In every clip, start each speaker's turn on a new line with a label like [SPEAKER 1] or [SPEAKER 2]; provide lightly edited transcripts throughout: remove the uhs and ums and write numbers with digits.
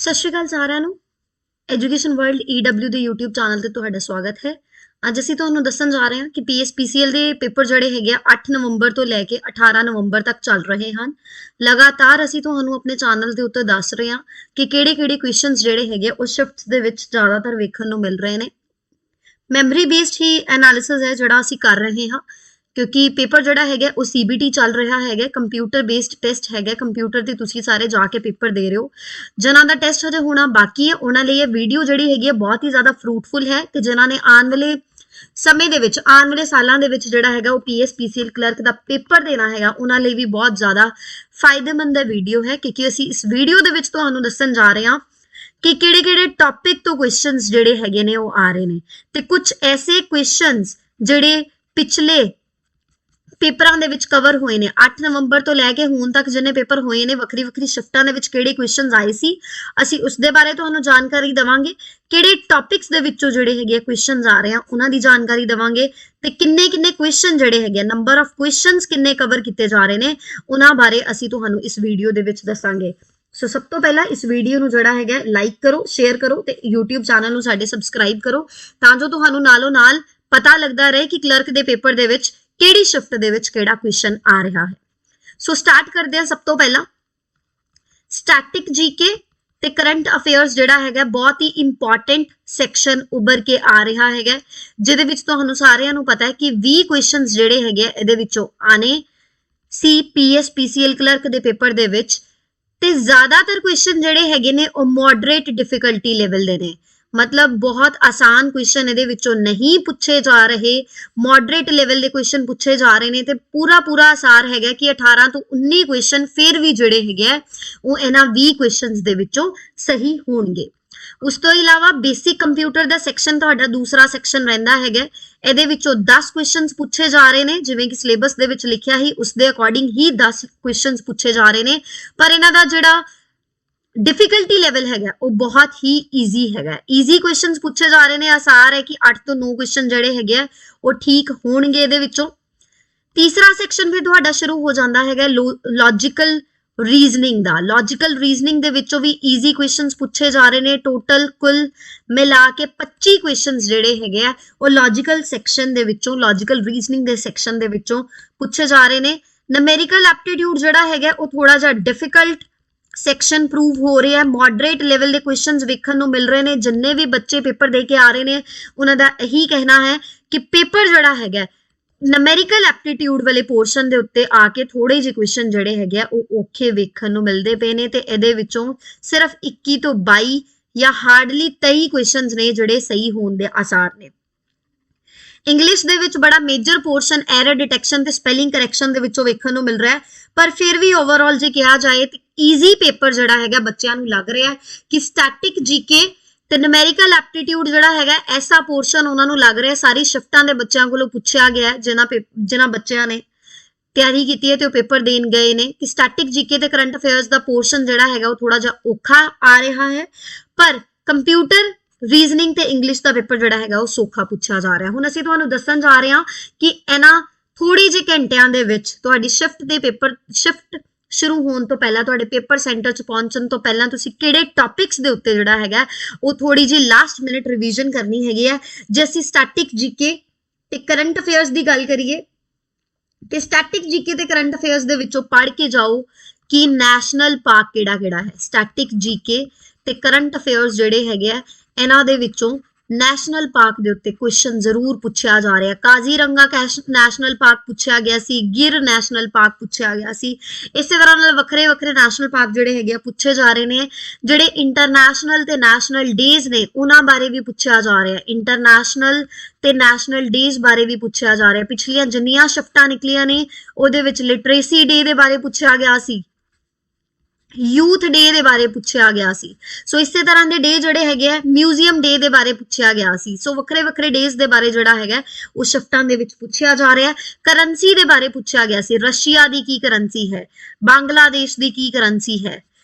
[SPEAKER 1] ਸਤਿ ਸ਼੍ਰੀ ਅਕਾਲ ਸਾਰਿਆਂ ਨੂੰ। ਐਜੂਕੇਸ਼ਨ ਵਰਲਡ EW ਦੇ YouTube ਚੈਨਲ ਤੇ ਤੁਹਾਡਾ ਸਵਾਗਤ ਹੈ। ਅੱਜ ਅਸੀਂ ਤੁਹਾਨੂੰ ਦੱਸਣ ਜਾ ਰਹੇ ਹਾਂ ਕਿ PSPCL ਦੇ ਪੇਪਰ ਜਿਹੜੇ ਹੈਗੇ ਆ 8 ਨਵੰਬਰ ਤੋਂ ਲੈ ਕੇ 18 ਨਵੰਬਰ ਤੱਕ ਚੱਲ ਰਹੇ ਹਨ। ਲਗਾਤਾਰ ਅਸੀਂ ਤੁਹਾਨੂੰ ਆਪਣੇ ਚੈਨਲ ਦੇ ਉੱਤੇ ਦੱਸ ਰਹੇ ਹਾਂ ਕਿ ਕਿਹੜੇ-ਕਿਹੜੇ ਕੁਐਸਚਨਸ ਜਿਹੜੇ ਹੈਗੇ ਉਹ ਸ਼ਿਫਟਸ ਦੇ ਵਿੱਚ ਜ਼ਿਆਦਾਤਰ ਵੇਖਣ ਨੂੰ ਮਿਲ ਰਹੇ ਨੇ। ਮੈਮਰੀ ਬੇਸਡ ਹੀ ਐਨਾਲਿਸਿਸ ਹੈ ਜਿਹੜਾ ਅਸੀਂ ਕਰ ਰਹੇ ਹਾਂ, ਕਿਉਂਕਿ ਪੇਪਰ ਜਿਹੜਾ ਹੈਗਾ ਉਹ CBT ਚੱਲ ਰਿਹਾ ਹੈਗਾ, ਕੰਪਿਊਟਰ ਬੇਸਡ ਟੈਸਟ ਹੈਗਾ। ਕੰਪਿਊਟਰ ਤੇ ਤੁਸੀਂ ਸਾਰੇ ਜਾ ਕੇ ਪੇਪਰ ਦੇ ਰਹੇ ਹੋ। ਜਿਨ੍ਹਾਂ ਦਾ ਟੈਸਟ ਹਜੇ ਹੋਣਾ ਬਾਕੀ ਹੈ ਉਹਨਾਂ ਲਈ ਇਹ ਵੀਡੀਓ ਜਿਹੜੀ ਹੈਗੀ ਹੈ ਬਹੁਤ ਹੀ ਜ਼ਿਆਦਾ ਫਰੂਟਫੁਲ ਹੈ ਤੇ ਜਿਨ੍ਹਾਂ ਨੇ ਆਉਣ ਵਾਲੇ ਸਮੇਂ ਦੇ ਵਿੱਚ ਆਉਣ ਵਾਲੇ ਸਾਲਾਂ ਦੇ ਵਿੱਚ ਜਿਹੜਾ ਹੈਗਾ ਉਹ PSPCL ਕਲਰਕ ਦਾ ਪੇਪਰ ਦੇਣਾ ਹੈਗਾ ਉਹਨਾਂ ਲਈ ਵੀ ਬਹੁਤ ਜ਼ਿਆਦਾ ਫਾਇਦੇਮੰਦ ਵੀਡੀਓ ਹੈ, ਕਿਉਂਕਿ ਅਸੀਂ ਇਸ ਵੀਡੀਓ ਦੇ ਵਿੱਚ ਤੁਹਾਨੂੰ ਦੱਸਣ ਜਾ ਰਹੇ ਹਾਂ ਕਿ ਕਿਹੜੇ-ਕਿਹੜੇ ਟੌਪਿਕ ਤੋਂ ਕੁਐਸਚਨਸ ਜਿਹੜੇ ਹੈਗੇ ਨੇ ਉਹ ਆ ਰਹੇ ਨੇ ਤੇ ਕੁਝ ਐਸੇ ਕੁਐਸਚਨਸ ਜਿਹੜੇ ਪਿਛਲੇ ਪੇਪਰਾਂ ਦੇ ਵਿੱਚ ਕਵਰ ਹੋਏ ਨੇ। 8 ਨਵੰਬਰ ਤੋਂ ਲੈ ਕੇ ਹੁਣ ਤੱਕ ਜਿੰਨੇ ਪੇਪਰ ਹੋਏ ਨੇ ਵੱਖਰੀ-ਵੱਖਰੀ ਸ਼ਿਫਟਾਂ ਦੇ ਵਿੱਚ ਕਿਹੜੇ ਕੁਐਸਚਨਸ ਆਏ ਸੀ ਅਸੀਂ ਉਸ ਦੇ ਬਾਰੇ ਤੁਹਾਨੂੰ ਜਾਣਕਾਰੀ ਦੇਵਾਂਗੇ। ਕਿਹੜੇ ਟੌਪਿਕਸ ਦੇ ਵਿੱਚੋਂ ਜਿਹੜੇ ਹੈਗੇ ਕੁਐਸਚਨਸ ਆ ਰਹੇ ਆ ਉਹਨਾਂ ਦੀ ਜਾਣਕਾਰੀ ਦੇਵਾਂਗੇ ਤੇ ਕਿੰਨੇ ਕੁਐਸਚਨ ਜਿਹੜੇ ਹੈਗੇ ਨੰਬਰ ਆਫ ਕੁਐਸਚਨਸ ਕਿੰਨੇ ਕਵਰ ਕੀਤੇ ਜਾ ਰਹੇ ਨੇ ਉਹਨਾਂ ਬਾਰੇ ਅਸੀਂ ਤੁਹਾਨੂੰ ਇਸ ਵੀਡੀਓ ਦੇ ਵਿੱਚ ਦੱਸਾਂਗੇ। ਸੋ ਸਭ ਤੋਂ ਪਹਿਲਾਂ ਇਸ ਵੀਡੀਓ ਨੂੰ ਜਿਹੜਾ ਹੈਗਾ ਲਾਈਕ ਕਰੋ, ਸ਼ੇਅਰ ਕਰੋ ਤੇ YouTube ਚੈਨਲ ਨੂੰ ਸਾਡੇ ਸਬਸਕ੍ਰਾਈਬ ਕਰੋ ਤਾਂ ਜੋ ਤੁਹਾਨੂੰ ਨਾਲੋਂ ਨਾਲ ਪਤਾ ਲੱਗਦਾ ਰਹੇ ਕਿ ਕਲਰਕ ਦੇ ਪੇਪਰ ਦੇ ਵਿੱਚ ਕਿਹੜੀ ਸ਼ਿਫਟ ਦੇ ਵਿੱਚ ਕਿਹੜਾ ਕੁਐਸਚਨ ਆ ਰਿਹਾ ਹੈ। ਸੋ ਸਟਾਰਟ ਕਰਦੇ ਹਾਂ। ਸਭ ਤੋਂ ਪਹਿਲਾਂ ਸਟੈਟਿਕ ਜੀਕੇ ਤੇ ਕਰੰਟ ਅਫੇਅਰਸ ਜਿਹੜਾ ਹੈਗਾ ਬਹੁਤ ਹੀ ਇੰਪੋਰਟੈਂਟ ਸੈਕਸ਼ਨ ਉੱਭਰ ਕੇ ਆ ਰਿਹਾ ਹੈਗਾ, ਜਿਹਦੇ ਵਿੱਚ ਤੁਹਾਨੂੰ ਸਾਰਿਆਂ ਨੂੰ ਪਤਾ ਹੈ ਕਿ 20 ਕੁਐਸਚਨਸ ਜਿਹੜੇ ਹੈਗੇ ਇਹਦੇ ਵਿੱਚੋਂ ਆਣੇ ਸੀ PSPCL ਕਲਰਕ ਦੇ ਪੇਪਰ ਦੇ ਵਿੱਚ ਤੇ ਜ਼ਿਆਦਾਤਰ ਕੁਐਸਚਨ ਜਿਹੜੇ ਹੈਗੇ ਨੇ ਉਹ ਮੋਡਰੇਟ ਡਿਫਿਕਲਟੀ ਲੈਵਲ ਦੇ ਨੇ। मतलब बहुत आसान क्वेश्चन ਇਹਦੇ ਵਿੱਚੋਂ नहीं पूछे जा रहे, मॉडरेट लेवल ਦੇ क्वेश्चन पूछे जा रहे ਨੇ ਤੇ ਪੂਰਾ ਆਸਾਰ ਹੈਗਾ ਕਿ 18 ਤੋਂ 19 क्वेश्चन ਫਿਰ ਵੀ ਜਿਹੜੇ ਹੈਗੇ ਉਹ ਇਹਨਾਂ 20 ਕੁਐਸਚਨਸ ਦੇ ਵਿੱਚੋਂ ਸਹੀ ਹੋਣਗੇ। ਉਸ ਤੋਂ ਇਲਾਵਾ ਬੇਸਿਕ ਕੰਪਿਊਟਰ ਦਾ ਸੈਕਸ਼ਨ ਤੁਹਾਡਾ ਦੂਸਰਾ ਸੈਕਸ਼ਨ ਰਹਿੰਦਾ ਹੈਗਾ, ਇਹਦੇ ਵਿੱਚੋਂ 10 ਕੁਐਸਚਨਸ ਪੁੱਛੇ ਜਾ ਰਹੇ ਨੇ ਜਿਵੇਂ ਕਿ ਸਿਲੇਬਸ ਦੇ ਵਿੱਚ ਲਿਖਿਆ ਹੀ ਉਸ ਦੇ ਅਕੋਰਡਿੰਗ ਹੀ 10 ਕੁਐਸਚਨਸ ਪੁੱਛੇ ਜਾ ਰਹੇ ਨੇ, ਪਰ ਇਹਨਾਂ ਦਾ ਜਿਹੜਾ डिफिकल्टी लेवल है वो बहुत ही ईजी है। ईजी क्वेश्चंस पूछे जा रहे हैं, आसार है कि 8 तो 9 क्वेश्चन जोड़े है वो ठीक होणगे इहदे विचों। तीसरा सैक्शन फिर तुहाडा शुरू हो जाता है लॉजिकल रीजनिंग दा। लॉजिकल रीजनिंग दे विचों भी ईजी क्वेश्चंस पूछे जा रहे हैं। टोटल कुल मिला के 25 क्वेश्चंस जोड़े है वो लॉजिकल सैक्शन दे विचों, लॉजिकल रीजनिंग दे सैक्शन दे विचों पूछे जा रहे हैं। नूमेरिकल एप्टीट्यूड जिहड़ा है वो थोड़ा जिहा डिफिकल्ट सैक्शन प्रूव हो रहा है। मॉडरेट लेवल के क्वेश्चंस वेखण नूं मिल रहे हैं। जिन्ने भी बच्चे पेपर दे के आ रहे हैं उन्हां दा यही कहना है कि पेपर जिहड़ा है नूमेरिकल एप्टीट्यूड वाले पोर्शन दे उत्ते आके थोड़े जे क्वेश्चन जिहड़े है वो औखे वेखण नूं मिलदे पे ने ते इहदे विचों सिर्फ 21 तो 22 या हार्डली 23 क्वेश्चंस ने जिहड़े सही होण दे आसार ने। इंग्लिश दे विच बड़ा मेजर पोर्शन एरर डिटेक्शन ते स्पेलिंग करैक्शन दे विचों वेखण नूं मिल रहा है, पर फिर भी ओवरऑल जे कहा जाए तो ईजी पेपर जिहड़ा हैगा बच्चों नूं लग रहा है कि स्टैटिक जीके ते न्यूमेरिकल एप्टीट्यूड जिहड़ा हैगा ऐसा पोर्शन उन्हां नूं लग रहा है सारी शिफ्टां दे बच्चों कोलों पुछया गया है जिन्हां बच्चों ने तैयारी की है तो पेपर देन गए ने कि स्टैटिक जीके ते करंट अफेयर्स दा पोर्शन जिहड़ा हैगा वो थोड़ा जिहा औखा आ रहा है, पर कंप्यूटर रीजनिंग ते इंग्लिश का पेपर जिहड़ा हैगा वो सौखा पूछा जा रहा है। हुण असीं तुहानूं दस्सण जा रहे हां कि इन्हां थोड़ी जे घंटियां दे विच तुहाडी शिफ्ट दे पेपर शिफ्ट शुरू होने तो पहला तुहाडे पेपर सेंटर च पहुंचण तो पहला तुसीं किहड़े टॉपिक्स दे उत्ते जिहड़ा हैगा वो थोड़ी जी लास्ट मिनट रिवीजन करनी हैगी है। जे असीं स्टैटिक जीके ते करंट अफेयर्स की गल करिए ते स्टैटिक जीके ते करंट अफेयर्स दे विचों पढ़ के जाओ कि नैशनल पार्क किहड़ा-किहड़ा है। स्टैटिक जीके ते करंट अफेयर्स जिहड़े हैगे इन्हां दे विचों नैशनल पार्क दे उत्ते क्वेश्चन जरूर पूछा जा रहा है। काजीरंगा नैशनल पार्क पूछा गया सी, गिर नैशनल पार्क पूछा गया सी। इस तरह नाल वखरे नैशनल पार्क जिहड़े हैगे पूछे जा रहे हैं। जिहड़े इंटरनैशनल ते नैशनल डेज ने उन्हां बारे भी पूछा जा रहा है। इंटरनैशनल ते नैशनल डेज बारे भी पूछा जा रहा है। पिछलियां जिन्नियां शिफ्टां निकलियां ने उहदे विच लिटरेसी डे दे बारे पूछा गया सी, यूथ डे दे बारे पूछा गया सी। सो इस तरह के डे जिहड़े हैगे म्यूजियम डे दे बारे पूछा गया सी। सो वखरे डेज दे बारे जिहड़ा हैगा उस शिफ्टां दे विच पूछा जा रहा है। करंसी दे बारे पूछा गया सी, रशिया दी की करंसी है, बांग्लादेश दी की करंसी है।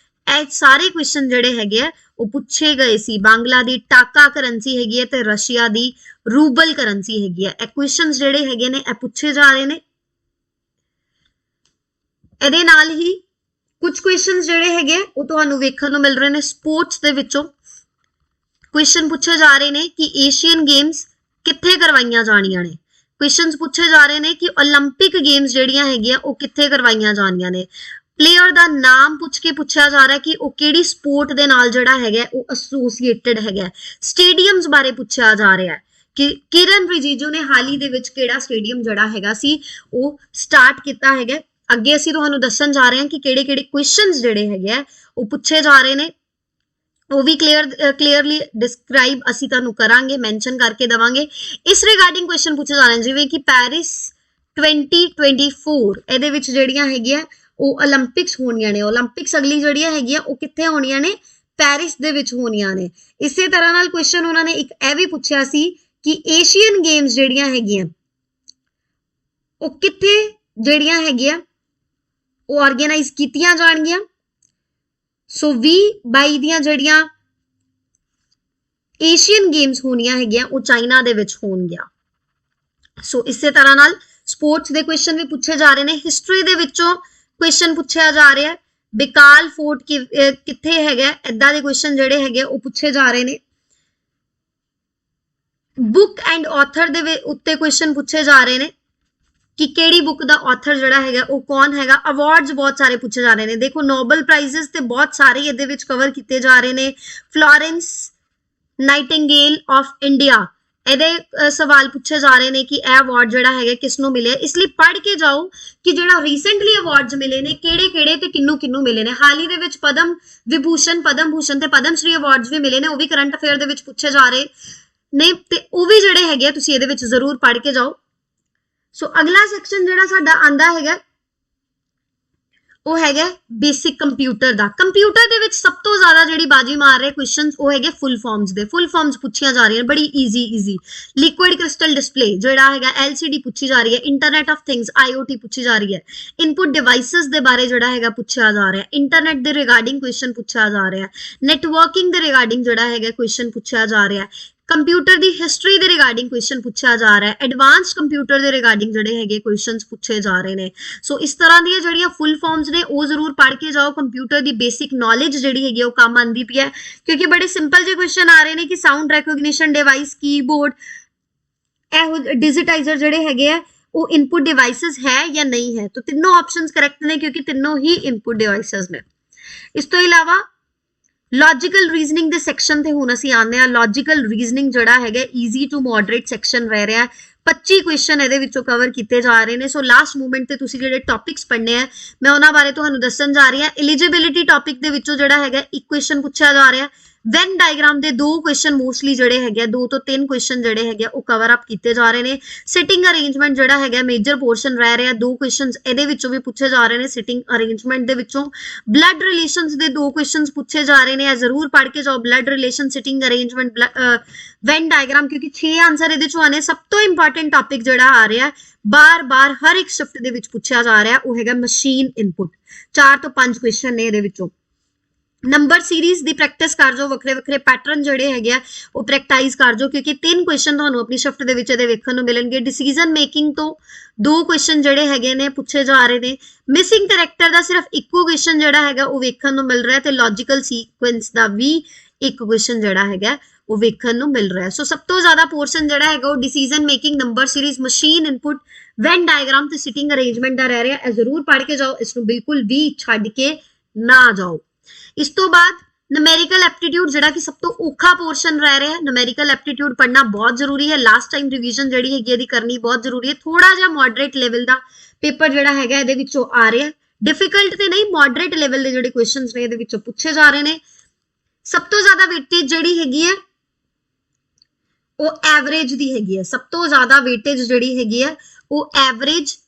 [SPEAKER 1] ਇਹ ਸਾਰੇ क्वेश्चन ਜਿਹੜੇ ਹੈਗੇ ਆ ਉਹ ਪੁੱਛੇ ਗਏ ਸੀ। ਬਾਂਗਲਾ ਦੀ ਟਾਕਾ ਕਰੰਸੀ ਹੈਗੀ ਹੈ ਤੇ ਰਸ਼ੀਆ ਦੀ ਰੂਬਲ ਕਰੰਸੀ ਹੈਗੀ ਹੈ। ਇਹ क्वेश्चंस ਜਿਹੜੇ ਹੈਗੇ ਨੇ ਇਹ ਪੁੱਛੇ ਜਾ ਰਹੇ ਨੇ। ਇਹਦੇ ਨਾਲ ਹੀ कुछ क्वेश्चन ਜਿਹੜੇ ਹੈਗੇ ਉਹ ਤੁਹਾਨੂੰ ਵੇਖਣ ਨੂੰ ਮਿਲ ਰਹੇ ਨੇ ਸਪੋਰਟਸ ਦੇ ਵਿੱਚੋਂ क्वेश्चन पूछे जा रहे हैं कि एशियन गेम्स कित्थे करवाइयां जानियां ने क्वेश्चंस पूछे जा रहे हैं कि ओलंपिक गेम्स ਜਿਹੜੀਆਂ ਹੈਗੀਆਂ ਉਹ ਕਿੱਥੇ ਕਰਵਾਈਆਂ ਜਾਣੀਆਂ ਨੇ प्लेयर ਦਾ ਨਾਮ ਪੁੱਛ ਕੇ ਪੁੱਛਿਆ ਜਾ ਰਿਹਾ ਕਿ ਉਹ ਕਿਹੜੀ ਸਪੋਰਟ ਦੇ ਨਾਲ ਜਿਹੜਾ ਹੈਗਾ ਉਹ ਐਸੋਸੀਏਟਡ ਹੈਗਾ ਸਟੇਡੀਅਮਸ ਬਾਰੇ ਪੁੱਛਿਆ ਜਾ ਰਿਹਾ ਹੈ ਕਿ ਕਿਰਨ ਰਿਜੀਜੂ ਨੇ ਹਾਲ ਹੀ ਦੇ ਵਿੱਚ ਕਿਹੜਾ ਸਟੇਡੀਅਮ ਜਿਹੜਾ ਹੈਗਾ ਸੀ ਉਹ ਸਟਾਰਟ ਕੀਤਾ ਹੈਗਾ ਅੱਗੇ ਅਸੀਂ ਤੁਹਾਨੂੰ ਦੱਸਣ ਜਾ ਰਹੇ ਹਾਂ ਕਿ ਕਿਹੜੇ-ਕਿਹੜੇ ਕੁਐਸਚਨਸ ਜਿਹੜੇ ਹੈਗੇ ਆ ਉਹ ਪੁੱਛੇ ਜਾ ਰਹੇ ਨੇ ਉਹ ਵੀ ਕਲੀਅਰਲੀ ਡਿਸਕ੍ਰਾਈਬ ਅਸੀਂ ਤੁਹਾਨੂੰ ਕਰਾਂਗੇ ਮੈਂਸ਼ਨ ਕਰਕੇ ਦਵਾਂਗੇ ਇਸ ਰਿਗਾਰਡਿੰਗ ਕੁਐਸਚਨ ਪੁੱਛੇ ਜਾ ਰਹੇ ਨੇ ਜਿਵੇਂ ਕਿ ਪੈਰਿਸ 2024 ਇਹਦੇ ਵਿੱਚ ਜਿਹੜੀਆਂ ਹੈਗੀਆਂ ਉਹ 올림픽ਸ ਹੋਣੀਆਂ ਨੇ 올림픽ਸ ਅਗਲੀ ਜਿਹੜੀਆਂ ਹੈਗੀਆਂ ਉਹ ਕਿੱਥੇ ਹੋਣੀਆਂ ਨੇ ਪੈਰਿਸ ਦੇ ਵਿੱਚ ਹੋਣੀਆਂ ਨੇ ਇਸੇ ਤਰ੍ਹਾਂ ਨਾਲ ਕੁਐਸਚਨ ਉਹਨਾਂ ਨੇ ਇੱਕ ਇਹ ਵੀ ਪੁੱਛਿਆ ਸੀ ਕਿ ਏਸ਼ੀਅਨ ਗੇਮਸ ਜਿਹੜੀਆਂ ਹੈਗੀਆਂ ਉਹ ਕਿੱਥੇ ਜਿਹੜੀਆਂ ਹੈਗੀਆਂ ਉਹ ਆਰਗੇਨਾਈਜ਼ ਕੀਤੀਆਂ ਜਾਣਗੀਆਂ सो 2022 ਦੀਆਂ ਜਿਹੜੀਆਂ ਏਸ਼ੀਅਨ ਗੇਮਸ ਹੋਣੀਆਂ ਹੈਗੀਆਂ ਉਹ ਚਾਈਨਾ ਦੇ ਵਿੱਚ ਹੋਣਗੀਆਂ ਸੋ ਇਸੇ ਤਰ੍ਹਾਂ ਨਾਲ ਸਪੋਰਟਸ ਦੇ ਕੁਐਸਚਨ ਵੀ ਪੁੱਛੇ ਜਾ ਰਹੇ ਨੇ ਹਿਸਟਰੀ ਦੇ ਵਿੱਚੋਂ ਕੁਐਸਚਨ ਪੁੱਛਿਆ ਜਾ ਰਿਹਾ ਹੈ ਬਿਕਾਲ ਫੋਰਟ ਕਿੱਥੇ ਹੈਗਾ ਇਦਾਂ ਦੇ ਕੁਐਸਚਨ ਜਿਹੜੇ ਹੈਗੇ ਉਹ ਪੁੱਛੇ ਜਾ ਰਹੇ ਨੇ ਬੁੱਕ ਐਂਡ ਆਥਰ ਦੇ ਉੱਤੇ ਕੁਐਸਚਨ ਪੁੱਛੇ ਜਾ ਰਹੇ ਨੇ कि केड़ी बुक दा ऑथर जड़ा हैगा वो कौन हैगा अवार्ड्स बहुत सारे पूछे जा रहे हैं देखो नोबल प्राइजेस ते बहुत सारे इहदे विच कवर किए जा रहे हैं फ्लोरेंस नाइटिंगेल ऑफ इंडिया ਇਹਦੇ ਸਵਾਲ ਪੁੱਛੇ ਜਾ ਰਹੇ ਨੇ ਕਿ ਇਹ ਅਵਾਰਡ ਜਿਹੜਾ ਹੈਗਾ ਕਿਸ ਨੂੰ ਮਿਲਿਆ ਇਸ ਲਈ ਪੜ੍ਹ ਕੇ ਜਾਓ ਕਿ ਜਿਹੜਾ ਰੀਸੈਂਟਲੀ ਅਵਾਰਡਸ ਮਿਲੇ ਨੇ ਕਿਹੜੇ-ਕਿਹੜੇ ਤੇ ਕਿੰਨੂੰ ਮਿਲੇ ਨੇ ਹਾਲ ਹੀ ਦੇ ਵਿੱਚ ਪਦਮ ਭੂਸ਼ਣ ਤੇ ਪਦਮ ਸ਼੍ਰੀ ਅਵਾਰਡਸ ਵੀ ਮਿਲੇ ਨੇ ਉਹ ਵੀ ਕਰੰਟ ਅਫੇਅਰ ਦੇ ਵਿੱਚ ਪੁੱਛੇ ਜਾ ਰਹੇ ਨੇ ਤੇ ਉਹ ਵੀ ਜਿਹੜੇ ਹੈਗੇ ਤੁਸੀਂ ਇਹਦੇ ਵਿੱਚ ਜ਼ਰੂਰ ਪੜ੍ਹ ਕੇ ਜਾਓ सो अगला सैक्शन ਜਿਹੜਾ ਸਾਡਾ ਆਂਦਾ ਹੈਗਾ ਉਹ ਹੈਗਾ ਬੇਸਿਕ ਕੰਪਿਊਟਰ ਦਾ ਕੰਪਿਊਟਰ ਦੇ ਵਿੱਚ ਸਭ ਤੋਂ ਜ਼ਿਆਦਾ ਜਿਹੜੀ ਬਾਜੀ ਮਾਰ ਰਹੇ ਕੁਐਸਚਨਸ ਉਹ ਹੈਗੇ ਫੁੱਲ ਫਾਰਮਸ ਦੇ ਫੁੱਲ ਫਾਰਮਸ ਪੁੱਛੀਆਂ ਜਾ ਰਹੀਆਂ ਬੜੀ ਈਜ਼ੀ ਲਿਕੁਇਡ ਕ੍ਰਿਸਟਲ ਡਿਸਪਲੇ ਜਿਹੜਾ ਹੈਗਾ LCD ਪੁੱਛੀ ਜਾ ਰਹੀ ਹੈ ਇੰਟਰਨੈਟ ਆਫ ਥਿੰਗਸ IoT ਪੁੱਛੀ ਜਾ ਰਹੀ ਹੈ ਇਨਪੁਟ ਡਿਵਾਈਸਸ ਦੇ ਬਾਰੇ ਜਿਹੜਾ ਹੈਗਾ ਪੁੱਛਿਆ ਜਾ ਰਿਹਾ ਇੰਟਰਨੈਟ ਦੇ ਰਿਗਾਰਡਿੰਗ ਕੁਐਸਚਨ ਪੁੱਛਿਆ ਜਾ ਰਿਹਾ ਨੈਟਵਰਕਿੰਗ ਦੇ ਰਿਗਾਰਡਿੰਗ ਜਿਹੜਾ ਹੈਗਾ ਕੁਐਸਚਨ ਪੁੱਛਿਆ ਜਾ ਰਿਹਾ कंप्यूटर दी हिस्ट्री दे रिगार्डिंग क्वेश्चन पूछा जा रहा है एडवांस्ड कंप्यूटर दे रिगार्डिंग जड़े हैगे क्वेश्चंस पूछे जा रहे ने सो इस तरह दी जड़ियां फुल फॉर्म्स ने वो जरूर पढ़ के जाओ कंप्यूटर दी बेसिक नॉलेज जड़ी हैगी वो काम आंदी पई है क्योंकि बड़े सिंपल जे क्वेश्चन आ रहे ने कि साउंड रिकॉग्निशन डिवाइस कीबोर्ड ए डिजिटाइजर जड़े हैगे है वो इनपुट डिवाइसेस है या नहीं है तो तीनों ऑप्शंस करेक्ट ने क्योंकि तीनों ही इनपुट डिवाइसेस ने इस तो इलावा लॉजिकल रीजनिंग दे सेक्शन ते हुण असीं आने आ लॉजिकल रीजनिंग जड़ा हैगा ईजी टू मॉडरेट सेक्शन रह रहा है 25 क्वेश्चन ਇਹਦੇ ਵਿੱਚੋਂ ਕਵਰ ਕੀਤੇ ਜਾ ਰਹੇ ਨੇ ਸੋ ਲਾਸਟ ਮੂਮੈਂਟ ਤੇ ਤੁਸੀਂ ਜਿਹੜੇ ਟੌਪਿਕਸ ਪੜ੍ਹਨੇ ਆ ਮੈਂ ਉਹਨਾਂ ਬਾਰੇ ਤੁਹਾਨੂੰ ਦੱਸਣ ਜਾ ਰਹੀ ਹਾਂ ਐਲੀਜੀਬਿਲਿਟੀ ਟੌਪਿਕ ਦੇ ਵਿੱਚੋਂ ਜਿਹੜਾ ਹੈਗਾ ਇੱਕ ਕੁਐਸਚਨ ਪੁੱਛਿਆ ਜਾ ਰਿਹਾ ਵੈਨ ਡਾਇਗਰਾਮ ਦੇ ਦੋ ਕੁਐਸਚਨ ਮੋਸਟਲੀ ਜਿਹੜੇ ਹੈਗੇ 2 ਤੋਂ 3 ਕੁਐਸਚਨ ਜਿਹੜੇ ਹੈਗੇ ਉਹ ਕਵਰ ਅਪ ਕੀਤੇ ਜਾ ਰਹੇ ਨੇ ਸਿਟਿੰਗ ਅਰੇਂਜਮੈਂਟ ਜਿਹੜਾ ਹੈਗਾ ਮੇਜਰ ਪੋਰਸ਼ਨ ਰਹਿ ਰਿਹਾ ਦੋ ਕੁਐਸਚਨਸ ਇਹਦੇ ਵਿੱਚੋਂ ਵੀ ਪੁੱਛੇ ਜਾ ਰਹੇ ਨੇ ਸਿਟਿੰਗ ਅਰੇਂਜਮੈਂਟ ਦੇ ਵਿੱਚੋਂ ਬਲੱਡ ਰਿਲੇਸ਼ਨਸ ਦੇ ਦੋ ਕੁਐਸਚਨਸ ਪੁੱਛੇ ਜਾ ਰਹੇ ਨੇ ਇਹ ਜ਼ਰੂਰ ਪੜ੍ਹ ਕੇ ਜਾਓ blood relation sitting arrangement Venn diagram ਕਿਉਂਕਿ 6 ਆਨਸਰ ਇਹਦੇ ਚੋਂ ਆਨੇ ਸਭ ਤੋਂ ਇੰਪੋਰਟੈਂਟ ਟੌਪਿਕ ਜਿਹੜਾ ਆ ਰਿਹਾ ਬਾਰ-ਬਾਰ ਹਰ ਇੱਕ ਸ਼ਿਫਟ ਦੇ ਵਿੱਚ ਪੁੱਛਿਆ ਜਾ ਰਿਹਾ ਉਹ ਹੈਗਾ ਮਸ਼ੀਨ ਇਨਪੁਟ 4 ਤੋਂ 5 ਕੁਐਸਚਨ ਨੇ ਇਹਦੇ ਵਿੱਚੋਂ नंबर सीरीज ਦੀ ਪ੍ਰੈਕਟਿਸ ਕਰ ਜੋ ਵੱਖਰੇ ਪੈਟਰਨ ਜਿਹੜੇ ਹੈਗੇ ਆ ਉਹ ਪ੍ਰੈਕਟਾਈਜ਼ ਕਰ ਜੋ ਕਿਉਂਕਿ 3 ਕੁਐਸਚਨ ਤੁਹਾਨੂੰ ਆਪਣੀ ਸ਼ਿਫਟ ਦੇ ਵਿੱਚ ਇਹਦੇ ਵੇਖਣ ਨੂੰ ਮਿਲਣਗੇ ਡਿਸੀਜਨ ਮੇਕਿੰਗ ਤੋਂ 2 ਕੁਐਸਚਨ ਜਿਹੜੇ ਹੈਗੇ ਨੇ ਪੁੱਛੇ ਜਾ ਰਹੇ ਨੇ ਮਿਸਿੰਗ ਕੈਰੈਕਟਰ ਦਾ ਸਿਰਫ ਇੱਕੋ ਕੁਐਸਚਨ ਜਿਹੜਾ ਹੈਗਾ ਉਹ ਵੇਖਣ ਨੂੰ ਮਿਲ ਰਿਹਾ ਤੇ ਲੌਜੀਕਲ ਸੀਕੁਐਂਸ ਦਾ ਵੀ ਇੱਕ ਕੁਐਸਚਨ ਜਿਹੜਾ ਹੈਗਾ ਉਹ ਵੇਖਣ ਨੂੰ ਮਿਲ ਰਿਹਾ ਸੋ ਸਭ ਤੋਂ ਜ਼ਿਆਦਾ ਪੋਰਸ਼ਨ ਜਿਹੜਾ ਹੈਗਾ ਉਹ decision making number series machine input Venn diagram ਤੇ ਸਿਟਿੰਗ ਅਰੇਂਜਮੈਂਟ ਦਾ ਰਹਿ ਰਿਹਾ ਇਹ ਜ਼ਰੂਰ ਪੜ੍ਹ ਕੇ ਜਾਓ ਇਸ ਨੂੰ ਬਿਲਕੁਲ ਵੀ ਛੱਡ ਕੇ ਨਾ ਜਾਓ इस तो बाद न्यूमेरिकल एप्टीट्यूड जेड़ा कि सब तो औखा पोर्शन रह रहा है न्यूमेरिकल एप्टीट्यूड पढ़ना बहुत जरूरी है लास्ट टाइम रिवीजन जेड़ी हैगी इहदी करनी बहुत जरूरी है थोड़ा जिहा मॉडरेट लेवल दा पेपर जेड़ा हैगा इहदे विचों आ रहा है डिफिकल्ट ते नहीं मॉडरेट लेवल दे जेड़े क्वेश्चंस ने इहदे विचों पूछे जा रहे ने सब तो ज्यादा वेटेज जेड़ी हैगी है वो एवरेज दी हैगी है सब तो ज्यादा वेटेज जेड़ी हैगी है वो एवरेज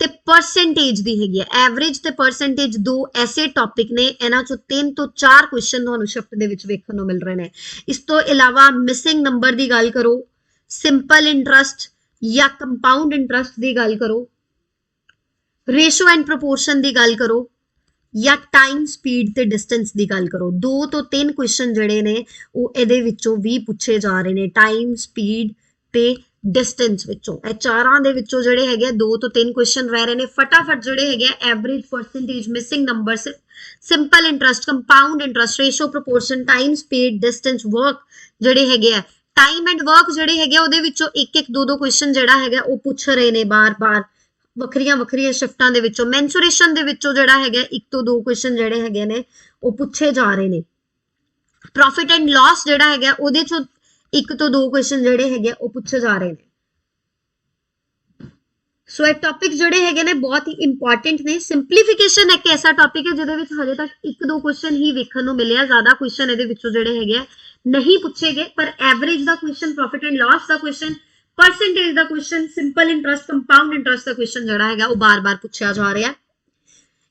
[SPEAKER 1] ਤੇ ਪਰਸੈਂਟੇਜ ਦੀ ਹੈਗੀ ਹੈ ਐਵਰੇਜ ਤੇ ਪਰਸੈਂਟੇਜ ਦੋ ਐਸੇ ਟੌਪਿਕ ਨੇ ਇਹਨਾਂ ਚੋਂ 3 ਤੋਂ 4 ਕੁਐਸਚਨ ਤੁਹਾਨੂੰ ਸ਼ਿਫਟ ਦੇ ਵਿੱਚ ਵੇਖਣ ਨੂੰ ਮਿਲ ਰਹੇ ਨੇ ਇਸ ਤੋਂ ਇਲਾਵਾ ਮਿਸਿੰਗ ਨੰਬਰ ਦੀ ਗੱਲ ਕਰੋ ਸਿੰਪਲ ਇੰਟਰਸਟ ਜਾਂ ਕੰਪਾਊਂਡ ਇੰਟਰਸਟ ਦੀ ਗੱਲ ਕਰੋ ਰੇਸ਼ੋ ਐਂਡ ਪ੍ਰੋਪੋਰਸ਼ਨ ਦੀ ਗੱਲ ਕਰੋ ਜਾਂ ਟਾਈਮ ਸਪੀਡ ਤੇ ਡਿਸਟੈਂਸ ਦੀ ਗੱਲ ਕਰੋ 2 ਤੋਂ 3 ਕੁਐਸਚਨ ਜਿਹੜੇ ਨੇ ਉਹ ਇਹਦੇ ਵਿੱਚੋਂ ਵੀ ਪੁੱਛੇ ਜਾ ਰਹੇ ਨੇ ਟਾਈਮ ਸਪੀਡ ਤੇ डिस्टेंस विचों ਇਹ ਚਾਰਾਂ ਦੇ ਵਿੱਚੋਂ ਜਿਹੜੇ ਹੈਗੇ 2 ਤੋਂ 3 ਕੁਐਸਚਨ ਰਹਿ ਰਹੇ ਨੇ ਫਟਾਫਟ ਜਿਹੜੇ ਹੈਗੇ average percentage missing number simple interest compound interest ratio proportion time speed distance work ਜਿਹੜੇ ਹੈਗੇ ਆ ਟਾਈਮ ਐਂਡ ਵਰਕ ਜਿਹੜੇ ਹੈਗੇ ਉਹਦੇ ਵਿੱਚੋਂ ਇੱਕ ਇੱਕ ਦੋ ਦੋ ਕੁਐਸਚਨ ਜਿਹੜਾ ਹੈਗਾ ਉਹ ਪੁੱਛ ਰਹੇ ਨੇ ਬਾਰ-ਬਾਰ ਵੱਖਰੀਆਂ ਵੱਖਰੀਆਂ ਸ਼ਿਫਟਾਂ ਦੇ ਵਿੱਚੋਂ ਮੈਂਸੂਰੇਸ਼ਨ ਦੇ ਵਿੱਚੋਂ ਜਿਹੜਾ ਹੈਗਾ ਇੱਕ ਤੋਂ ਦੋ ਕੁਐਸਚਨ ਜਿਹੜੇ ਹੈਗੇ ਨੇ ਉਹ ਪੁੱਛੇ ਜਾ ਰਹੇ ਨੇ ਪ੍ਰੋਫਿਟ ਐਂਡ ਲਾਸ ਜਿਹੜਾ ਹੈਗਾ ਉਹਦੇ ਚੋਂ ਇੱਕ ਤੋਂ ਦੋ ਕੁਐਸਚਨ ਜਿਹੜੇ ਹੈਗੇ ਉਹ ਪੁੱਛੇ ਜਾ ਰਹੇ ਨੇ ਸੋ ਇਹ ਟੌਪਿਕ ਜਿਹੜੇ ਹੈਗੇ ਨੇ ਬਹੁਤ ਹੀ ਇੰਪੋਰਟੈਂਟ ਨੇ ਸਿੰਪਲੀਫਿਕੇਸ਼ਨ ਇੱਕ ਐਸਾ ਟੌਪਿਕ ਹੈ ਜਿਹਦੇ ਵਿੱਚ ਹਜੇ ਤੱਕ ਇੱਕ ਦੋ ਕੁਐਸਚਨ ਹੀ ਵੇਖਣ ਨੂੰ ਮਿਲਿਆ ਜ਼ਿਆਦਾ ਕੁਐਸਚਨ ਇਹਦੇ ਵਿੱਚੋਂ ਜਿਹੜੇ ਹੈਗੇ ਨਹੀਂ ਪੁੱਛੇ ਗਏ ਪਰ ਐਵਰੇਜ ਦਾ ਕੁਐਸਚਨ ਪ੍ਰੋਫਿਟ ਐਂਡ ਲਾਸ ਦਾ ਕੁਐਸਚਨ परसेंटेज ਦਾ question simple interest compound interest ਦਾ ਕੁਐਸਚਨ ਜਿਹੜਾ ਹੈਗਾ ਉਹ ਬਾਰ-ਬਾਰ ਪੁੱਛਿਆ ਜਾ ਰਿਹਾ ਹੈ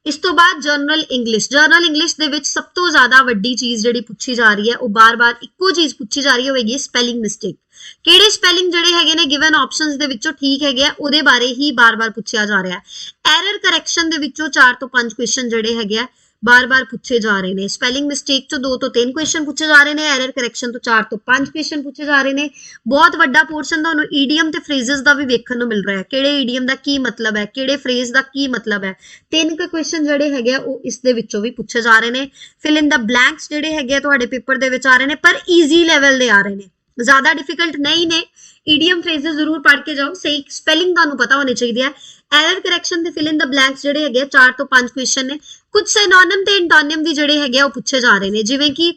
[SPEAKER 1] ਇਸ ਤੋਂ ਬਾਅਦ ਜਰਨਲ ਇੰਗਲਿਸ਼ ਦੇ ਵਿੱਚ ਸਭ ਤੋਂ ਜ਼ਿਆਦਾ ਵੱਡੀ ਚੀਜ਼ ਜਿਹੜੀ ਪੁੱਛੀ ਜਾ ਰਹੀ ਹੈ ਉਹ ਬਾਰ-ਬਾਰ ਇੱਕੋ ਚੀਜ਼ ਪੁੱਛੀ ਜਾ ਰਹੀ ਹੋਵੇਗੀ ਸਪੈਲਿੰਗ ਮਿਸਟੇਕ ਕਿਹੜੇ ਸਪੈਲਿੰਗ ਜਿਹੜੇ ਹੈਗੇ ਨੇ ਗਿਵਨ ਆਪਸ਼ਨਸ ਦੇ ਵਿੱਚੋਂ ਠੀਕ ਹੈਗੇ ਉਹਦੇ ਬਾਰੇ ਹੀ ਬਾਰ-ਬਾਰ ਪੁੱਛਿਆ ਜਾ ਰਿਹਾ ਹੈ ਐਰਰ ਕਰੈਕਸ਼ਨ ਦੇ ਵਿੱਚੋਂ 4 ਤੋਂ 5 ਕੁਐਸਚਨ ਜਿਹੜੇ ਹੈਗੇ ਆ ਬਾਰ-ਬਾਰ ਪੁੱਛੇ ਜਾ ਰਹੇ ਨੇ ਸਪੈਲਿੰਗ ਮਿਸਟੇਕ ਤੋਂ 2 ਤੋਂ 3 ਕੁਐਸਚਨ ਪੁੱਛੇ ਜਾ ਰਹੇ ਨੇ ਐਰਰ ਕਰੈਕਸ਼ਨ ਤੋਂ 4 ਤੋਂ 5 ਕੁਐਸਚਨ ਪੁੱਛੇ ਜਾ ਰਹੇ ਨੇ ਬਹੁਤ ਵੱਡਾ ਪੋਰਸ਼ਨ ਤੁਹਾਨੂੰ ਈਡੀਅਮ ਤੇ ਫਰੇਜ਼ਸ ਦਾ ਵੀ ਵੇਖਣ ਨੂੰ ਮਿਲ ਰਿਹਾ ਹੈ ਕਿਹੜੇ ਈਡੀਅਮ ਦਾ ਕੀ ਮਤਲਬ ਹੈ ਕਿਹੜੇ ਫਰੇਜ਼ ਦਾ ਕੀ ਮਤਲਬ ਹੈ ਤਿੰਨ ਕੁ ਕੁਐਸਚਨ ਜਿਹੜੇ ਹੈਗੇ ਉਹ ਇਸ ਦੇ ਵਿੱਚੋਂ ਵੀ ਪੁੱਛੇ ਜਾ ਰਹੇ ਨੇ ਫਿਲ ਇਨ ਦਾ ਬਲੈਂਕਸ ਜਿਹੜੇ ਹੈਗੇ ਤੁਹਾਡੇ ਪੇਪਰ ਦੇ ਵਿੱਚ ਆ ਰਹੇ ਨੇ ਪਰ ਈਜ਼ੀ ਲੈਵਲ ਦੇ ਆ ਰਹੇ ਨੇ ਜ਼ਿਆਦਾ ਡਿਫਿਕਲਟ ਨਹੀਂ ਨੇ ਈਡੀਅਮ ਫਰੇਜ਼ਸ ਜ਼ਰੂਰ ਪੜ੍ਹ ਕੇ ਜਾਓ ਸਹੀ ਸਪੈਲਿੰਗ ਤੁਹਾਨੂੰ ਪਤਾ ਹੋਣੀ ਚਾਹੀਦੀ ਹੈ ਐਰਰ ਕਰੈਕਸ਼ਨ ਤੇ ਫਿਲ ਇਨ ਦਾ ਬਲੈਂਕਸ ਜਿਹੜੇ ਹੈਗੇ 4 ਤੋਂ 5 ਕੁਐਸਚਨ ਨੇ ਕੁਝ ਸਿਨੋਨਿਮ ਤੇ ਐਂਟੋਨਿਮ ਵੀ ਜਿਹੜੇ ਹੈਗੇ ਉਹ ਪੁੱਛੇ ਜਾ ਰਹੇ ਨੇ ਜਿਵੇਂ ਕਿ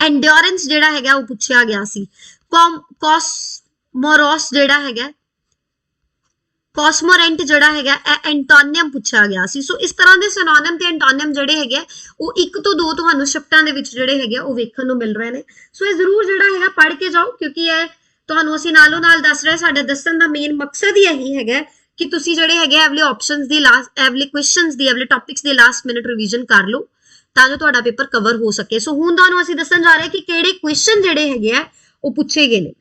[SPEAKER 1] ਐਂਡਿਓਰੈਂਸ ਜਿਹੜਾ ਹੈਗਾ ਉਹ ਪੁੱਛਿਆ ਗਿਆ ਸੀ ਕੋਸਮੋਰੋਸ ਜਿਹੜਾ ਹੈਗਾ ਕੋਸਮੋਰੈਂਟ ਜਿਹੜਾ ਹੈਗਾ ਐਂਟੋਨਿਮ ਪੁੱਛਿਆ ਗਿਆ ਸੀ ਸੋ ਇਸ ਤਰ੍ਹਾਂ ਦੇ ਸਿਨੋਨਿਮ ਤੇ ਐਂਟੋਨਿਮ ਜਿਹੜੇ ਹੈਗੇ ਉਹ ਇੱਕ ਤੋਂ ਦੋ ਤੁਹਾਨੂੰ ਸ਼ਿਫਟਾਂ ਦੇ ਵਿੱਚ ਜਿਹੜੇ ਹੈਗੇ ਉਹ ਵੇਖਣ ਨੂੰ ਮਿਲ ਰਹੇ ਨੇ ਸੋ ਇਹ ਜ਼ਰੂਰ ਜਿਹੜਾ ਹੈਗਾ ਪੜ੍ਹ ਕੇ ਜਾਓ ਕਿਉਂਕਿ ਇਹ ਤੁਹਾਨੂੰ ਅਸੀਂ ਨਾਲੋਂ ਨਾਲ ਦੱਸ ਰਹੇ ਸਾਡਾ ਦੱਸਣ ਦਾ ਮੇਨ ਮਕਸਦ ਹੀ ਇਹੀ ਹੈਗਾ ਕਿ ਤੁਸੀਂ ਜਿਹੜੇ ਹੈਗੇ ਐਵਲੇ ਆਪਸ਼ਨਸ ਦੀ ਐਵਲੇ ਕੁਐਸਚਨਸ ਦੀ ਐਵਲੇ ਟੌਪਿਕਸ ਦੀ ਲਾਸਟ ਮਿੰਟ ਰਿਵੀਜ਼ਨ ਕਰ ਲਓ ਤਾਂ ਜੋ ਤੁਹਾਡਾ ਪੇਪਰ ਕਵਰ ਹੋ ਸਕੇ ਸੋ ਹੁਣ ਤੁਹਾਨੂੰ ਅਸੀਂ ਦੱਸਣ ਜਾ ਰਹੇ ਕਿ ਕਿਹੜੇ ਕੁਐਸਚਨ ਜਿਹੜੇ ਹੈਗੇ ਆ ਉਹ ਪੁੱਛੇ ਗਏ ਨੇ